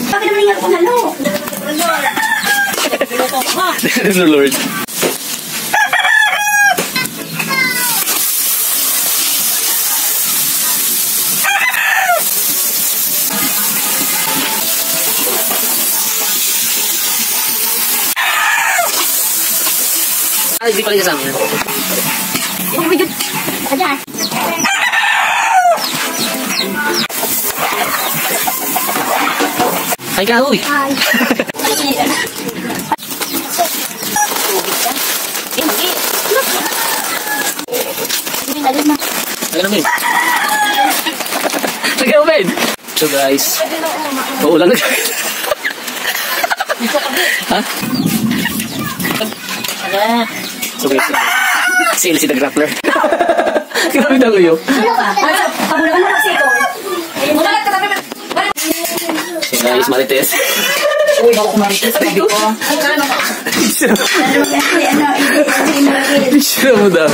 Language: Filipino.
Bakit naman nga kung halo? Ano, Lord? Ay, di pala kasama yan. Oh my God! Ayan! Ay ka, uy! Ay! Ay, namin. Sige, Omen! So guys, uulan na guys. Ha? So guys, sila si The Grappler. Grabe na ko yun. Pabulakan mo kasi ito. So guys, Marites. Uy, ako kumarites. Sabi ko. Picture mo daw.